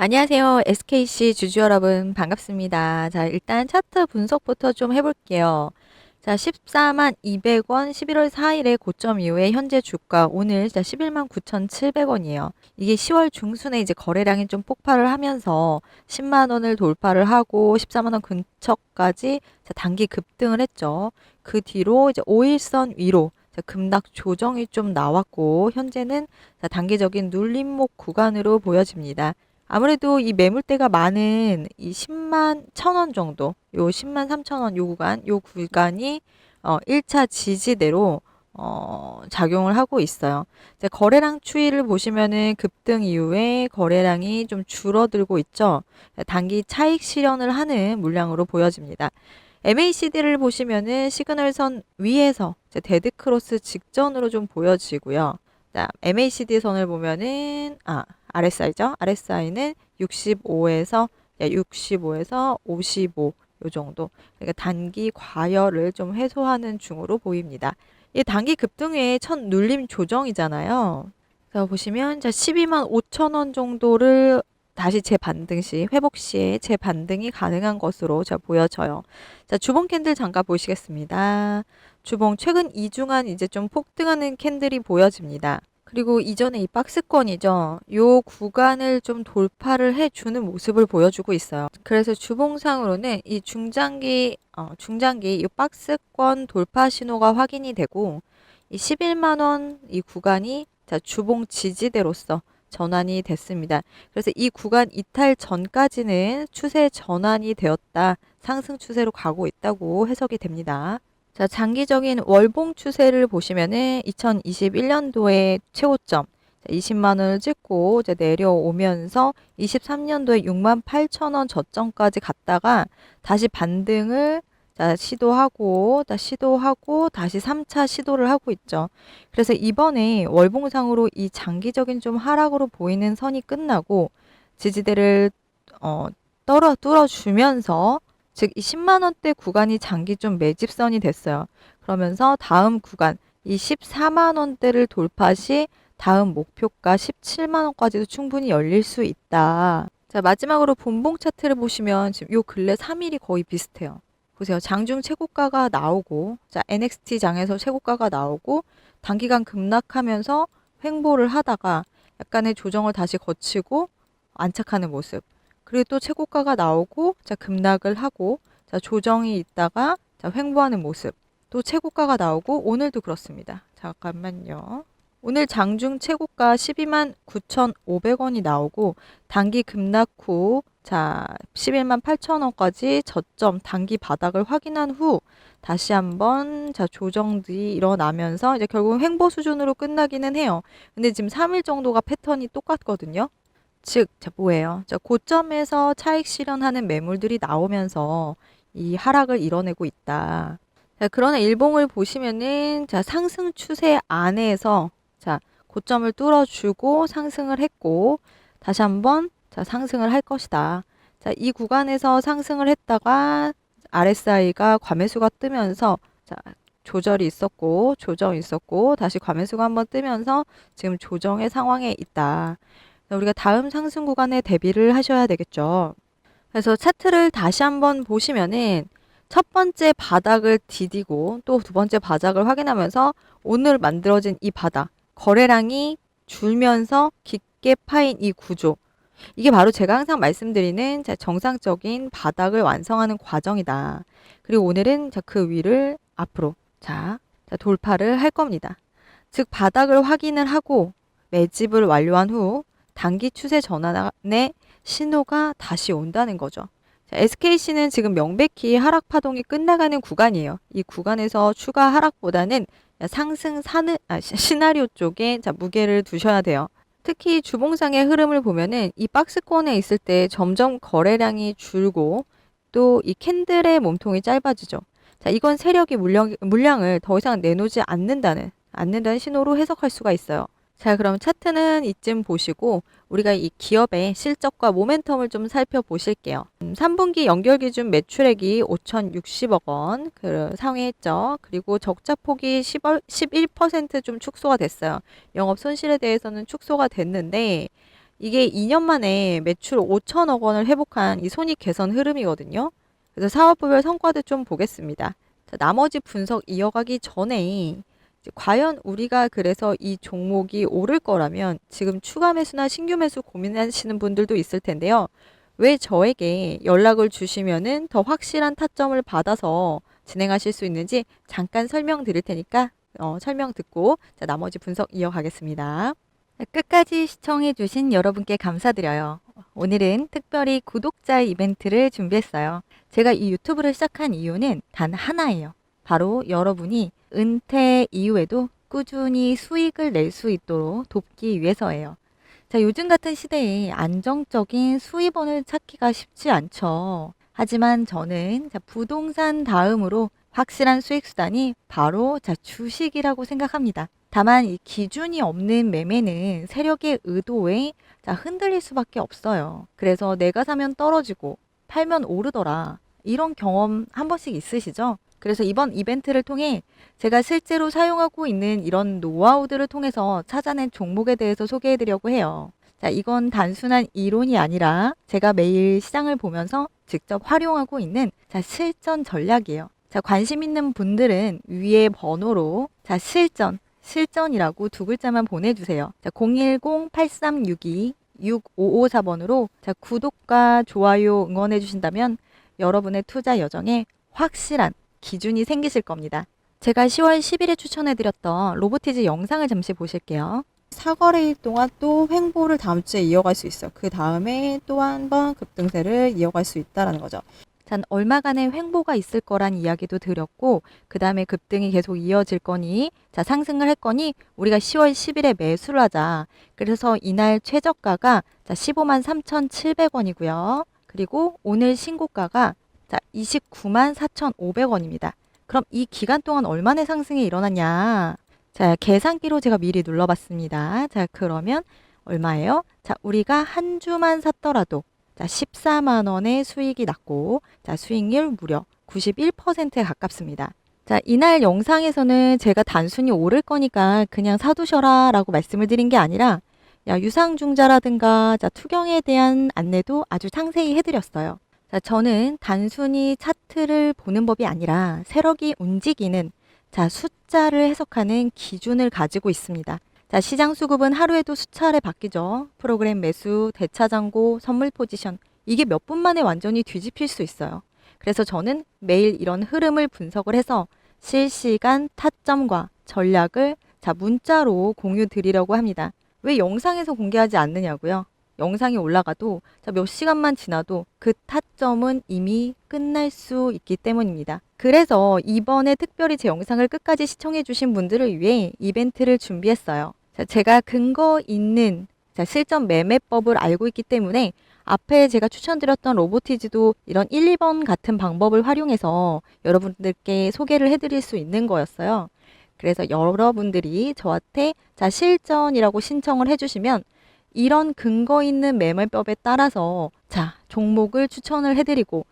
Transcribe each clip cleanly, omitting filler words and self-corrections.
안녕하세요. SKC 주주 여러분 반갑습니다. 자, 일단 차트 분석부터 좀 해볼게요. 자, 14만 200원 11월 4일에 고점 이후에 현재 주가 오늘 11만 9,700원이에요. 이게 10월 중순에 이제 거래량이 좀 폭발을 하면서 10만 원을 돌파를 하고 14만 원 근처까지 단기 급등을 했죠. 그 뒤로 이제 5일선 위로 급락 조정이 좀 나왔고 현재는 단기적인 눌림목 구간으로 보여집니다. 아무래도 이 매물대가 많은 이 10만 1,000원 정도, 요 10만 3,000원 요 구간이 1차 지지대로 작용을 하고 있어요. 이제 거래량 추이를 보시면은 급등 이후에 거래량이 좀 줄어들고 있죠. 단기 차익 실현을 하는 물량으로 보여집니다. MACD를 보시면은 시그널선 위에서 데드 크로스 직전으로 좀 보여지고요. 자, MACD 선을 보면은 RSI죠. RSI는 65에서 55 요 정도. 그러니까 단기 과열을 좀 해소하는 중으로 보입니다. 이 단기 급등 외에 첫 눌림 조정이잖아요. 그래서 보시면 12만 5천 원 정도를 다시 재반등 시, 회복 시에 재반등이 가능한 것으로 보여져요. 자, 주봉 캔들 잠깐 보시겠습니다. 주봉 최근 2주간 이제 좀 폭등하는 캔들이 보여집니다. 그리고 이전에 이 박스권이죠. 요 구간을 좀 돌파를 해주는 모습을 보여주고 있어요. 그래서 주봉상으로는 이 중장기 이 박스권 돌파 신호가 확인이 되고 이 11만 원 이 구간이 주봉 지지대로서 전환이 됐습니다. 그래서 이 구간 이탈 전까지는 추세 전환이 되었다. 상승 추세로 가고 있다고 해석이 됩니다. 자, 장기적인 월봉 추세를 보시면은 2021년도에 최고점 20만 원을 찍고 이제 내려오면서 23년도에 6만 8천 원 저점까지 갔다가 다시 반등을 시도하고 다시 3차 시도를 하고 있죠. 그래서 이번에 월봉상으로 이 장기적인 좀 하락으로 보이는 선이 끝나고 지지대를 뚫어주면서 즉 이 10만 원대 구간이 장기 좀 매집선이 됐어요. 그러면서 다음 구간 이 14만 원대를 돌파 시 다음 목표가 17만 원까지도 충분히 열릴 수 있다. 자, 마지막으로 분봉 차트를 보시면 지금 요 근래 3일이 거의 비슷해요. 보세요. 장중 최고가가 나오고 NXT 장에서 최고가가 나오고 단기간 급락하면서 횡보를 하다가 약간의 조정을 다시 거치고 안착하는 모습. 그리고 또 최고가가 나오고 급락을 하고 조정이 있다가 횡보하는 모습. 또 최고가가 나오고 오늘도 그렇습니다. 잠깐만요. 오늘 장중 최고가 12만 9,500원이 나오고 단기 급락 후 11만 8천 원까지 저점 단기 바닥을 확인한 후 다시 한번 조정들이 일어나면서 이제 결국은 횡보 수준으로 끝나기는 해요. 근데 지금 3일 정도가 패턴이 똑같거든요. 즉, 뭐예요? 고점에서 차익 실현하는 매물들이 나오면서 이 하락을 이뤄내고 있다. 자, 그러나 일봉을 보시면은 상승 추세 안에서 고점을 뚫어주고 상승을 했고 다시 한번 상승을 할 것이다. 이 구간에서 상승을 했다가 RSI가 과매수가 뜨면서 조절이 있었고 조정이 있었고 다시 과매수가 한번 뜨면서 지금 조정의 상황에 있다. 우리가 다음 상승 구간에 대비를 하셔야 되겠죠. 그래서 차트를 다시 한번 보시면은 첫 번째 바닥을 디디고 또 두 번째 바닥을 확인하면서 오늘 만들어진 이 바닥, 거래량이 줄면서 깊게 파인 이 구조. 이게 바로 제가 항상 말씀드리는 정상적인 바닥을 완성하는 과정이다. 그리고 오늘은 그 위를 앞으로 돌파를 할 겁니다. 즉 바닥을 확인을 하고 매집을 완료한 후 단기 추세 전환의 신호가 다시 온다는 거죠. SKC는 지금 명백히 하락 파동이 끝나가는 구간이에요. 이 구간에서 추가 하락보다는 상승 시나리오 쪽에 무게를 두셔야 돼요. 특히 주봉상의 흐름을 보면은 이 박스권에 있을 때 점점 거래량이 줄고 또 이 캔들의 몸통이 짧아지죠. 이건 세력이 물량을 더 이상 내놓지 않는다는 신호로 해석할 수가 있어요. 자, 그럼 차트는 이쯤 보시고 우리가 이 기업의 실적과 모멘텀을 좀 살펴보실게요. 3분기 연결 기준 매출액이 5,060억 원 상회했죠. 그리고 적자 폭이 11% 좀 축소가 됐어요. 영업 손실에 대해서는 축소가 됐는데 이게 2년 만에 매출 5천억 원을 회복한 이 손익 개선 흐름이거든요. 그래서 사업부별 성과도 좀 보겠습니다. 자, 나머지 분석 이어가기 전에 이제 과연 우리가 그래서 이 종목이 오를 거라면 지금 추가 매수나 신규 매수 고민하시는 분들도 있을 텐데요. 왜 저에게 연락을 주시면은 더 확실한 타점을 받아서 진행하실 수 있는지 잠깐 설명드릴 테니까 설명 듣고 자, 나머지 분석 이어가겠습니다. 끝까지 시청해주신 여러분께 감사드려요. 오늘은 특별히 구독자 이벤트를 준비했어요. 제가 이 유튜브를 시작한 이유는 단 하나예요. 바로 여러분이 은퇴 이후에도 꾸준히 수익을 낼 수 있도록 돕기 위해서예요. 자, 요즘 같은 시대에 안정적인 수입원을 찾기가 쉽지 않죠. 하지만 저는 부동산 다음으로 확실한 수익 수단이 바로 주식이라고 생각합니다. 다만 이 기준이 없는 매매는 세력의 의도에 흔들릴 수밖에 없어요. 그래서 내가 사면 떨어지고 팔면 오르더라. 이런 경험 한 번씩 있으시죠? 그래서 이번 이벤트를 통해 제가 실제로 사용하고 있는 이런 노하우들을 통해서 찾아낸 종목에 대해서 소개해드리려고 해요. 자, 이건 단순한 이론이 아니라 제가 매일 시장을 보면서 직접 활용하고 있는 실전 전략이에요. 자, 관심 있는 분들은 위에 번호로 실전이라고 두 글자만 보내주세요. 자, 010-8362-6554번으로 구독과 좋아요 응원해 주신다면 여러분의 투자 여정에 확실한 기준이 생기실 겁니다. 제가 10월 10일에 추천해드렸던 로보티즈 영상을 잠시 보실게요. 사거래일 동안 또 횡보를 다음 주에 이어갈 수 있어요. 그 다음에 또 한 번 급등세를 이어갈 수 있다는 거죠. 단 얼마간의 횡보가 있을 거란 이야기도 드렸고 그 다음에 급등이 계속 이어질 거니 상승을 할 거니 우리가 10월 10일에 매수를 하자. 그래서 이날 최저가가 15만 3,700원이고요. 그리고 오늘 신고가가 29만 4,500원입니다. 그럼 이 기간 동안 얼마나 상승이 일어났냐? 자, 계산기로 제가 미리 눌러봤습니다. 자, 그러면 얼마예요? 자, 우리가 한 주만 샀더라도 14만 원의 수익이 났고 수익률 무려 91%에 가깝습니다. 자, 이날 영상에서는 제가 단순히 오를 거니까 그냥 사두셔라 라고 말씀을 드린 게 아니라 유상증자라든가 투경에 대한 안내도 아주 상세히 해드렸어요. 자, 저는 단순히 차트를 보는 법이 아니라 세력이 움직이는 숫자를 해석하는 기준을 가지고 있습니다. 자, 시장 수급은 하루에도 수차례 바뀌죠. 프로그램 매수, 대차장고, 선물 포지션. 이게 몇 분 만에 완전히 뒤집힐 수 있어요. 그래서 저는 매일 이런 흐름을 분석을 해서 실시간 타점과 전략을 문자로 공유 드리려고 합니다. 왜 영상에서 공개하지 않느냐고요? 영상이 올라가도 몇 시간만 지나도 그 타점은 이미 끝날 수 있기 때문입니다. 그래서 이번에 특별히 제 영상을 끝까지 시청해 주신 분들을 위해 이벤트를 준비했어요. 자, 제가 근거 있는 실전 매매법을 알고 있기 때문에 앞에 제가 추천드렸던 로보티즈도 이런 1, 2번 같은 방법을 활용해서 여러분들께 소개를 해드릴 수 있는 거였어요. 그래서 여러분들이 저한테 실전이라고 신청을 해주시면 이런 근거 있는 매매법에 따라서 종목을 추천을 해드리고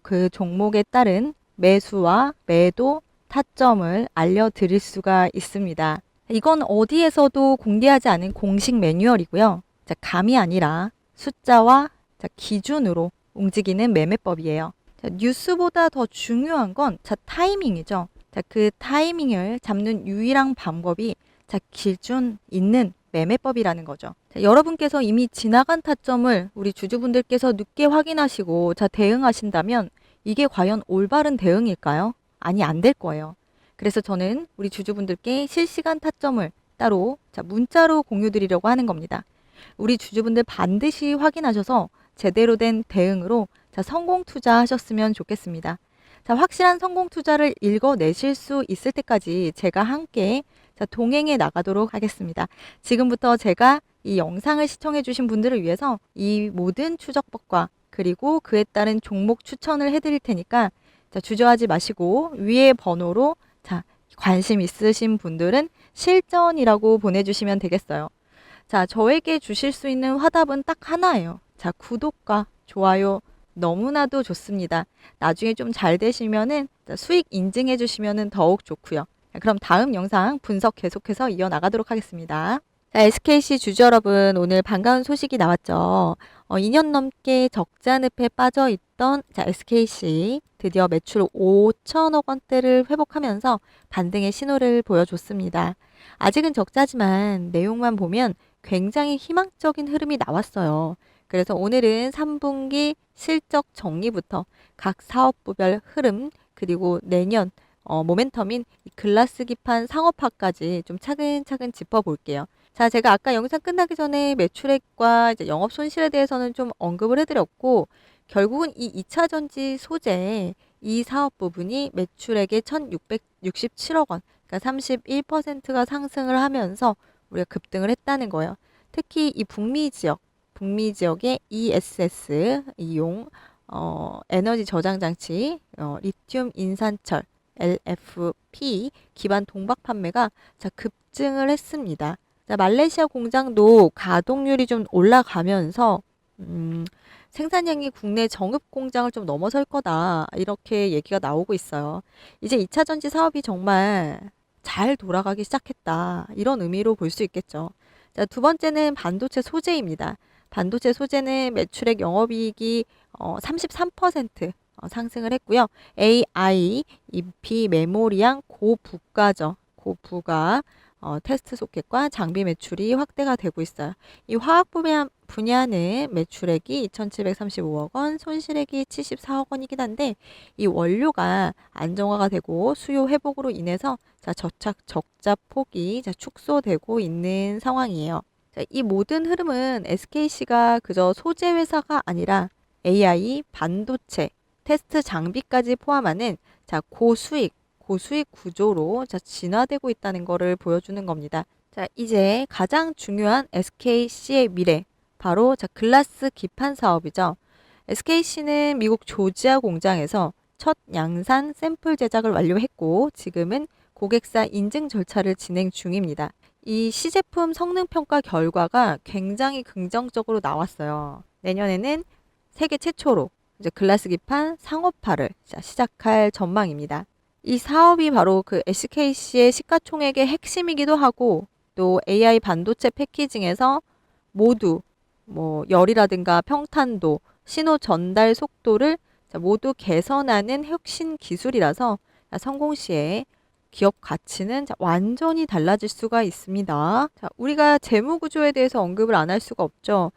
그 종목에 따른 매수와 매도 타점을 알려드릴 수가 있습니다. 이건 어디에서도 공개하지 않은 공식 매뉴얼이고요. 감이 아니라 숫자와 기준으로 움직이는 매매법이에요. 뉴스보다 더 중요한 건 타이밍이죠. 그 타이밍을 잡는 유일한 방법이 기준 있는 매매법이라는 거죠. 여러분께서 이미 지나간 타점을 우리 주주분들께서 늦게 확인하시고 대응하신다면 이게 과연 올바른 대응일까요? 아니, 안 될 거예요. 그래서 저는 우리 주주분들께 실시간 타점을 따로 문자로 공유 드리려고 하는 겁니다. 우리 주주분들 반드시 확인하셔서 제대로 된 대응으로 성공 투자하셨으면 좋겠습니다. 확실한 성공 투자를 읽어내실 수 있을 때까지 제가 함께 동행해 나가도록 하겠습니다. 지금부터 제가 이 영상을 시청해 주신 분들을 위해서 이 모든 추적법과 그리고 그에 따른 종목 추천을 해드릴 테니까 주저하지 마시고 위에 번호로 관심 있으신 분들은 실전이라고 보내주시면 되겠어요. 저에게 주실 수 있는 화답은 딱 하나예요. 구독과 좋아요 너무나도 좋습니다. 나중에 좀 잘 되시면은 수익 인증해 주시면은 더욱 좋고요. 그럼 다음 영상 분석 계속해서 이어나가도록 하겠습니다. 자, SKC 주주 여러분, 오늘 반가운 소식이 나왔죠. 2년 넘게 적자 늪에 빠져 있던 SKC 드디어 매출 5천억 원대를 회복하면서 반등의 신호를 보여줬습니다. 아직은 적자지만 내용만 보면 굉장히 희망적인 흐름이 나왔어요. 그래서 오늘은 3분기 실적 정리부터 각 사업부별 흐름, 그리고 내년 모멘텀인 이 글라스 기판 상업화까지 좀 차근차근 짚어볼게요. 자, 제가 아까 영상 끝나기 전에 매출액과 이제 영업 손실에 대해서는 좀 언급을 해드렸고, 결국은 이 2차 전지 소재 이 사업 부분이 매출액의 1,667억 원, 그러니까 31%가 상승을 하면서 우리가 급등을 했다는 거예요. 특히 이 북미 지역의 ESS 이용 에너지 저장 장치, 리튬 인산철 LFP 기반 동박 판매가 급증을 했습니다. 자, 말레이시아 공장도 가동률이 좀 올라가면서 생산량이 국내 정읍 공장을 좀 넘어설 거다. 이렇게 얘기가 나오고 있어요. 이제 2차 전지 사업이 정말 잘 돌아가기 시작했다. 이런 의미로 볼 수 있겠죠. 자, 두 번째는 반도체 소재입니다. 반도체 소재는 매출액 영업이익이 33% 상승을 했고요. AI, EP 메모리양 고부가죠. 고부가 테스트 소켓과 장비 매출이 확대가 되고 있어요. 이 화학 분야는 매출액이 2,735억 원, 손실액이 74억 원이긴 한데 이 원료가 안정화가 되고 수요 회복으로 인해서 적자 폭이 축소되고 있는 상황이에요. 자, 이 모든 흐름은 SKC가 그저 소재 회사가 아니라 AI, 반도체, 테스트 장비까지 포함하는 고수익 구조로 진화되고 있다는 것을 보여주는 겁니다. 자, 이제 가장 중요한 SKC의 미래, 바로 글라스 기판 사업이죠. SKC는 미국 조지아 공장에서 첫 양산 샘플 제작을 완료했고 지금은 고객사 인증 절차를 진행 중입니다. 이 시제품 성능 평가 결과가 굉장히 긍정적으로 나왔어요. 내년에는 세계 최초로 이제 글라스 기판 상업화를 시작할 전망입니다. 이 사업이 바로 그 SKC의 시가총액의 핵심이기도 하고 또 AI 반도체 패키징에서 모두 열이라든가 평탄도, 신호 전달 속도를 모두 개선하는 혁신 기술이라서 성공 시에 기업 가치는 완전히 달라질 수가 있습니다. 자, 우리가 재무 구조에 대해서 언급을 안 할 수가 없죠.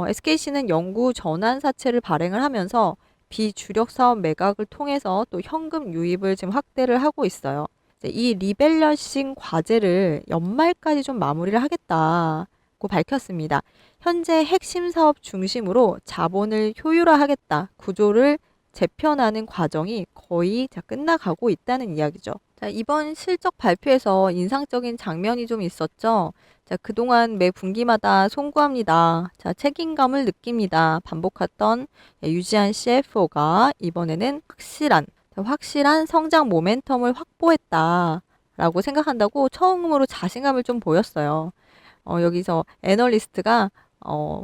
SKC는 영구 전환 사채를 발행을 하면서 비주력 사업 매각을 통해서 또 현금 유입을 지금 확대를 하고 있어요. 이 리밸런싱 과제를 연말까지 좀 마무리를 하겠다고 밝혔습니다. 현재 핵심 사업 중심으로 자본을 효율화하겠다 구조를 재편하는 과정이 거의 끝나가고 있다는 이야기죠. 자, 이번 실적 발표에서 인상적인 장면이 좀 있었죠. 자, 그동안 매 분기마다 송구합니다. 자, 책임감을 느낍니다. 반복했던 유지한 CFO가 이번에는 확실한 성장 모멘텀을 확보했다라고 생각한다고 처음으로 자신감을 좀 보였어요. 여기서 애널리스트가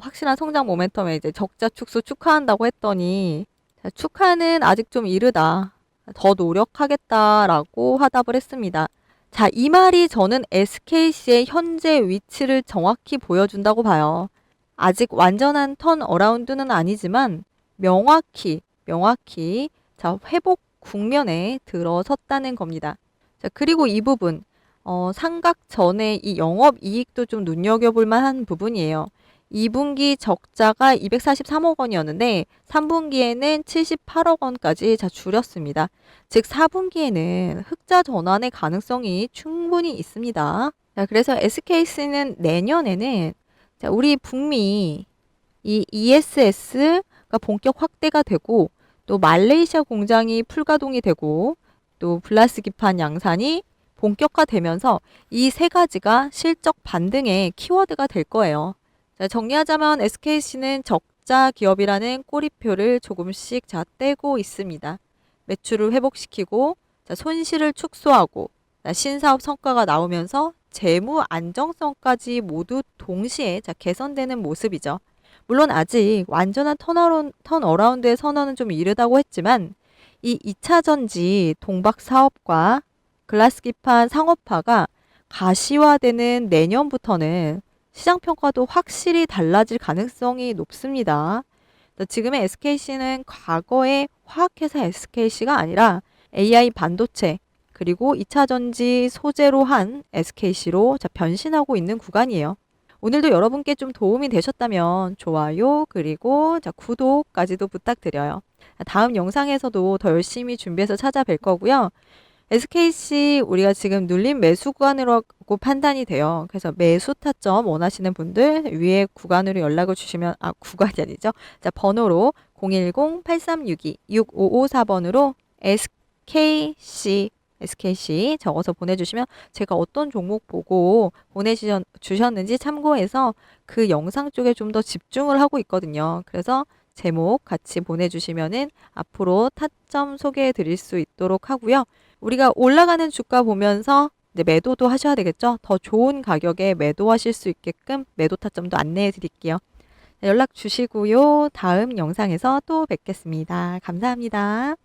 확실한 성장 모멘텀에 이제 적자 축소 축하한다고 했더니 자, 축하는 아직 좀 이르다. 더 노력하겠다라고 화답을 했습니다. 자, 이 말이 저는 SKC의 현재 위치를 정확히 보여준다고 봐요. 아직 완전한 턴 어라운드는 아니지만 명확히 회복 국면에 들어섰다는 겁니다. 자, 그리고 이 부분 상각 전에 이 영업 이익도 좀 눈여겨볼 만한 부분이에요. 2분기 적자가 243억 원이었는데 3분기에는 78억 원까지 줄였습니다. 즉 4분기에는 흑자 전환의 가능성이 충분히 있습니다. 자, 그래서 SKC는 내년에는 우리 북미 이 ESS가 본격 확대가 되고 또 말레이시아 공장이 풀가동이 되고 또 글라스 기판 양산이 본격화되면서 이 세 가지가 실적 반등의 키워드가 될 거예요. 자, 정리하자면 SKC는 적자 기업이라는 꼬리표를 조금씩 떼고 있습니다. 매출을 회복시키고 손실을 축소하고 신사업 성과가 나오면서 재무 안정성까지 모두 동시에 개선되는 모습이죠. 물론 아직 완전한 턴어라운드의 선언은 좀 이르다고 했지만 이 2차 전지 동박 사업과 글라스 기판 상업화가 가시화되는 내년부터는 시장 평가도 확실히 달라질 가능성이 높습니다. 지금의 SKC는 과거의 화학회사 SKC가 아니라 AI 반도체 그리고 2차 전지 소재로 한 SKC로 변신하고 있는 구간이에요. 오늘도 여러분께 좀 도움이 되셨다면 좋아요 그리고 구독까지도 부탁드려요. 다음 영상에서도 더 열심히 준비해서 찾아뵐 거고요. SKC 우리가 지금 눌림 매수 구간으로 판단이 돼요. 그래서 매수 타점 원하시는 분들 위에 구간으로 연락을 주시면 구간이 아니죠. 번호로 010-8362-6554번으로 SKC 적어서 보내주시면 제가 어떤 종목 보고 보내주셨는지 참고해서 그 영상 쪽에 좀 더 집중을 하고 있거든요. 그래서 제목 같이 보내주시면은 앞으로 타점 소개해 드릴 수 있도록 하고요. 우리가 올라가는 주가 보면서 이제 매도도 하셔야 되겠죠. 더 좋은 가격에 매도하실 수 있게끔 매도 타점도 안내해 드릴게요. 연락 주시고요. 다음 영상에서 또 뵙겠습니다. 감사합니다.